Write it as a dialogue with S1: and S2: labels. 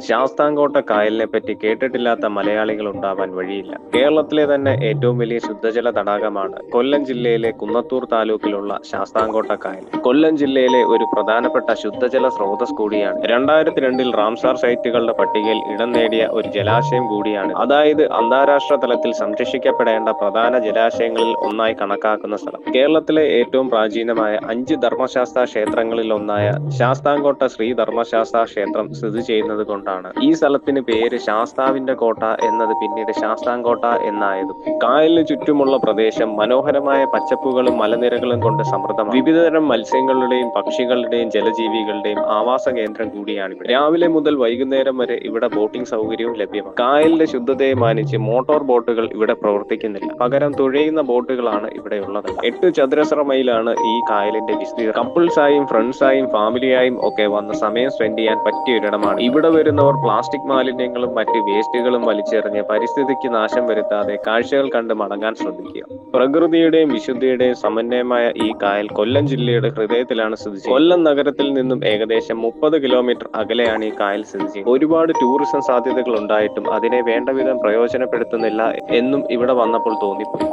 S1: ശാസ്താംകോട്ട കായലിനെ പറ്റി കേട്ടിട്ടില്ലാത്ത മലയാളികൾ ഉണ്ടാവാൻ വഴിയില്ല. കേരളത്തിലെ തന്നെ ഏറ്റവും വലിയ ശുദ്ധജല തടാകമാണ് കൊല്ലം ജില്ലയിലെ കുന്നത്തൂർ താലൂക്കിലുള്ള ശാസ്താംകോട്ട കായൽ. കൊല്ലം ജില്ലയിലെ ഒരു പ്രധാനപ്പെട്ട ശുദ്ധജല സ്രോതസ് കൂടിയാണ്. 2002 റാംസാർ സൈറ്റുകളുടെ പട്ടികയിൽ ഇടം നേടിയ ഒരു ജലാശയം കൂടിയാണ്. അതായത് അന്താരാഷ്ട്ര തലത്തിൽ സംരക്ഷിക്കപ്പെടേണ്ട പ്രധാന ജലാശയങ്ങളിൽ ഒന്നായി കണക്കാക്കുന്ന സ്ഥലം. കേരളത്തിലെ ഏറ്റവും പ്രാചീനമായ 5 ധർമ്മശാസ്ത്ര ക്ഷേത്രങ്ങളിൽ ഒന്നായ ശാസ്താംകോട്ട ശ്രീ ധർമ്മശാസ്ത്ര ക്ഷേത്രം സ്ഥിതി ചെയ്യുന്നത് കൊണ്ടാണ് ഈ സ്ഥലത്തിന് പേര് ശാസ്താവിന്റെ കോട്ട എന്നത് പിന്നീട് ശാസ്താംകോട്ട എന്നായതും. കായലിന് ചുറ്റുമുള്ള പ്രദേശം മനോഹരമായ പച്ചപ്പുകളും മലനിരകളും കൊണ്ട് സമൃദ്ധമാണ്. വിവിധതരം മത്സ്യങ്ങളുടെയും പക്ഷികളുടെയും ജലജീവികളുടെയും ആവാസ കേന്ദ്രം കൂടിയാണ് ഇവിടെ. രാവിലെ മുതൽ വൈകുന്നേരം വരെ ഇവിടെ ബോട്ടിംഗ് സൗകര്യവും ലഭ്യമാണ്. കായലിന്റെ ശുദ്ധതയെ മാനിച്ച് മോട്ടോർ ബോട്ടുകൾ ഇവിടെ പ്രവർത്തിക്കുന്നില്ല. പകരം തുഴയുന്ന ബോട്ടുകളാണ് ഇവിടെ ഉള്ളത്. 8 ചതുരശ്ര മൈലാണ് ഈ കായലിന്റെ വിസ്തീർണം. കപ്പിൾസായും ഫ്രണ്ട്സായും ഫാമിലിയായും ഒക്കെ വന്ന് സമയം സ്പെൻഡ് ചെയ്യാൻ പറ്റിയ ഒരിടമാണ്. ഇവിടെ വരുന്നവർ പ്ലാസ്റ്റിക് മാലിന്യങ്ങളും മറ്റ് വേസ്റ്റുകളും വലിച്ചെറിഞ്ഞ് പരിസ്ഥിതിക്ക് നാശം വരുത്താതെ കാഴ്ചകൾ കണ്ട് മടങ്ങാൻ ശ്രദ്ധിക്കുക. പ്രകൃതിയുടെയും വിശുദ്ധിയുടെയും സമന്വയമായ ഈ കായൽ കൊല്ലം ജില്ലയുടെ ഹൃദയത്തിലാണ് സ്ഥിതി ചെയ്യുന്നത്. കൊല്ലം നഗരത്തിൽ നിന്നും ഏകദേശം 30 കിലോമീറ്റർ അകലെയാണ് ഈ കായൽ സ്ഥിതി ചെയ്യുന്നത്. ഒരുപാട് ടൂറിസം സാധ്യതകൾ ഉണ്ടായിട്ടും അതിനെ വേണ്ടവിധം പ്രയോജനപ്പെടുത്തുന്നില്ല എന്നും ഇവിടെ വന്നപ്പോൾ തോന്നിപ്പോയി.